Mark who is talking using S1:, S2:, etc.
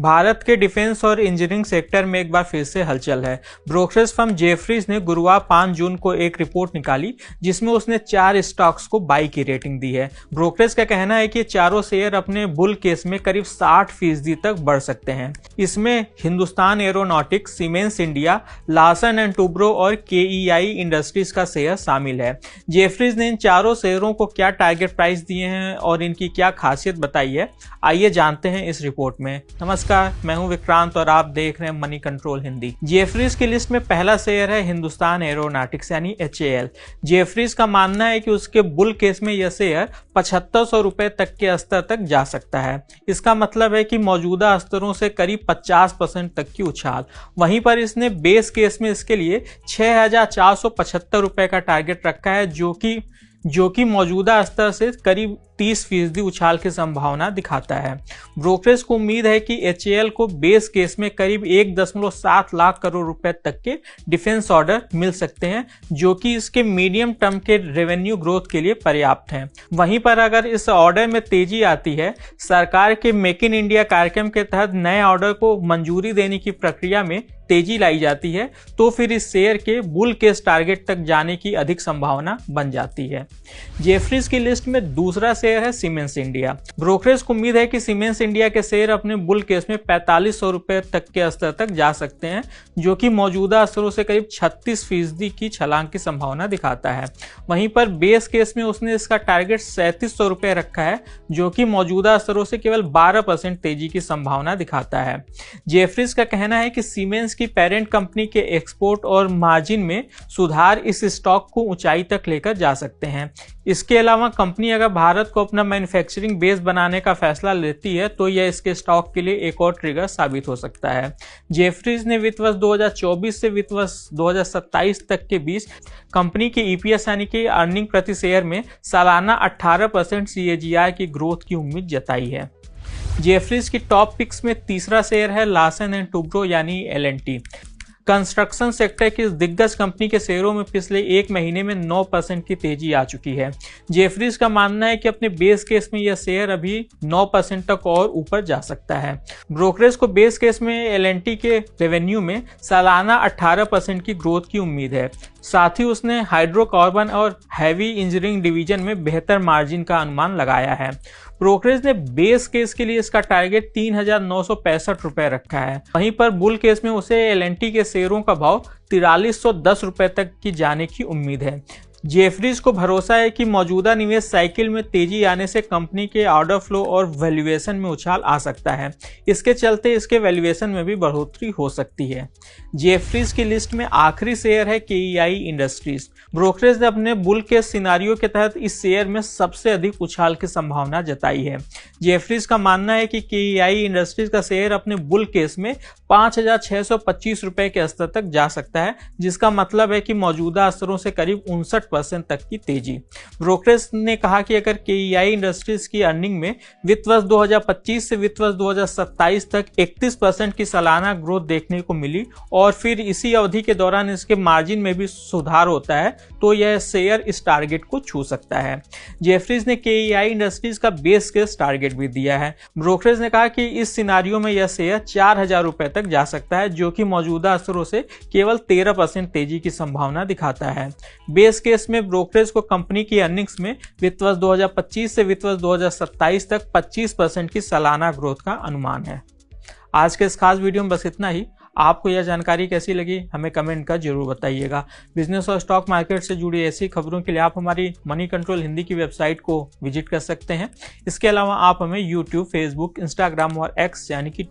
S1: भारत के डिफेंस और engineering sector में एक बार फिर से हलचल है। ब्रोकरेज फर्म जेफरीज ने गुरुवार 5 जून को एक रिपोर्ट निकाली जिसमें उसने 4 स्टॉक्स को बाई की रेटिंग दी है। ब्रोकरेज का कहना है कि चारों शेयर अपने बुल केस में करीब 60% तक बढ़ सकते हैं। इसमें Hindustan aeronautics, siemens India, Larsen and Toubro और केईआई इंडस्ट्रीज का शेयर शामिल है। जेफरीज ने इन चारों शेयरों को क्या टारगेट प्राइस दिए हैं और इनकी क्या खासियत बताई है, आइए जानते हैं इस रिपोर्ट में। नमस्कार, मैं हूं विक्रांत और आप देख रहे हैं मनी कंट्रोल हिंदी। जेफरीज की लिस्ट में पहला शेयर है हिंदुस्तान एरोनॉटिक्स यानी HAL। जेफरीज का मानना है कि उसके बुल केस में यह शेयर 7500 रुपए तक के स्तर तक जा सकता है। इसका मतलब है कि मौजूदा स्तरों से करीब 50% तक की उछाल। वहीं पर इसने बेस केस में इसके लिए 6475 रुपए का टारगेट रखा है, जो कि मौजूदा स्तर से करीब 30% उछाल की संभावना दिखाता है। ब्रोकरेज को उम्मीद है कि HAL को बेस केस में करीब 1.7 लाख करोड़ रुपए तक के डिफेंस ऑर्डर मिल सकते हैं, जो कि इसके मीडियम टर्म के रेवेन्यू ग्रोथ के लिए पर्याप्त हैं। वहीं पर अगर इस ऑर्डर में तेजी आती है, सरकार के मेक इन इंडिया कार्यक्रम के तहत नए ऑर्डर को मंजूरी देने की प्रक्रिया में तेजी लाई जाती है, तो फिर इस शेयर के बुल केस टारगेट तक जाने की अधिक संभावना बन जाती है। जेफरीज की लिस्ट में दूसरा शेयर है सीमेंस इंडिया। ब्रोकरेज को उम्मीद है कि सीमेंस इंडिया के शेयर अपने बुल केस में 4500 रुपए तक के स्तर तक जा सकते हैं, जो कि मौजूदा स्तरों से करीब 36% की छलांग की संभावना दिखाता है। वहीं पर बेस केस में उसने इसका टारगेट 3700 रुपए रखा है, जो कि मौजूदा स्तरों से केवल 12% तेजी की संभावना दिखाता है। जेफरीज का कहना है कि सीमेंस की पेरेंट कंपनी के एक्सपोर्ट और मार्जिन में सुधार इस स्टॉक को ऊंचाई तक लेकर जा सकते हैं। इसके अलावा कंपनी अगर भारत को अपना मैन्युफैक्चरिंग बेस बनाने का फैसला लेती है, तो यह इसके स्टॉक के लिए एक और ट्रिगर साबित हो सकता है। जेफरीज ने वित्त वर्ष 2024 से वित्त वर्ष 2027 तक के बीच कंपनी के EPS यानी कि अर्निंग प्रति शेयर में सालाना 18% CAGR की ग्रोथ की उम्मीद जताई है। जेफरीज की टॉप पिक्स में तीसरा शेयर है लार्सन एंड टूब्रो यानी L&T। कंस्ट्रक्शन सेक्टर की इस दिग्गज कंपनी के शेयरों में पिछले एक महीने में 9% की तेजी आ चुकी है। जेफरीज का मानना है कि अपने बेस केस में यह शेयर अभी 9% तक और ऊपर जा सकता है। ब्रोकरेज को बेस केस में L&T के रेवेन्यू में सालाना 18% की ग्रोथ की उम्मीद है। साथ ही उसने हाइड्रोकार्बन और हैवी इंजीनियरिंग डिवीजन में बेहतर मार्जिन का अनुमान लगाया है। ब्रोकरेज ने बेस केस के लिए इसका टारगेट 3965 रुपए रखा है। वहीं पर बुल केस में उसे L&T के शेयरों का भाव 4310 रुपए तक की जाने की उम्मीद है। जेफरीज को भरोसा है कि मौजूदा निवेश साइकिल में तेजी आने से कंपनी के ऑर्डर फ्लो और वैल्यूएशन में उछाल आ सकता है। इसके चलते इसके वैल्यूएशन में भी बढ़ोतरी हो सकती है। जेफरीज की लिस्ट में आखिरी शेयर है केईआई इंडस्ट्रीज। ब्रोकरेज ने अपने बुल केस सिनारियो के तहत इस शेयर में सबसे अधिक उछाल की संभावना जताई है। जेफरीज का मानना है कि केईआई इंडस्ट्रीज का शेयर अपने बुल केस में 5625 रुपए के स्तर तक जा सकता है, जिसका मतलब है कि मौजूदा स्तरों से करीब 59% तक की तेजी। ब्रोकरेज ने कहा कि अगर केईआई इंडस्ट्रीज की अर्निंग में वित्त वर्ष 2025 से वित्त वर्ष 2027 तक 31% की सालाना ग्रोथ देखने को मिली और फिर इसी अवधि के दौरान इसके मार्जिन में भी सुधार होता है, तो यह शेयर इस टारगेट को छू सकता है। जेफरीज ने केईआई इंडस्ट्रीज का बेस केस टारगेट भी दिया है। ब्रोकरेज ने कहा कि इस सिनारियो में यह शेयर 4000 रुपए तक जा सकता है, जो कि मौजूदा स्तरों से केवल 13% तेजी की संभावना दिखाता है। बेस केस में ब्रोकरेज को कंपनी की अर्निंग्स में वित्त वर्ष 2025 से वित्त वर्ष 2027 तक 25% की सालाना ग्रोथ का अनुमान है। आज के इस खास वीडियो में बस इतना ही। आपको यह जानकारी कैसी लगी हमें कमेंट कर जरूर बताइएगा। बिजनेस और स्टॉक मार्केट से जुड़ी ऐसी खबरों के लिए आप हमारी मनी कंट्रोल हिंदी की वेबसाइट को विजिट कर सकते हैं। इसके अलावा आप हमें यूट्यूब, फेसबुक, इंस्टाग्राम और X यानी कि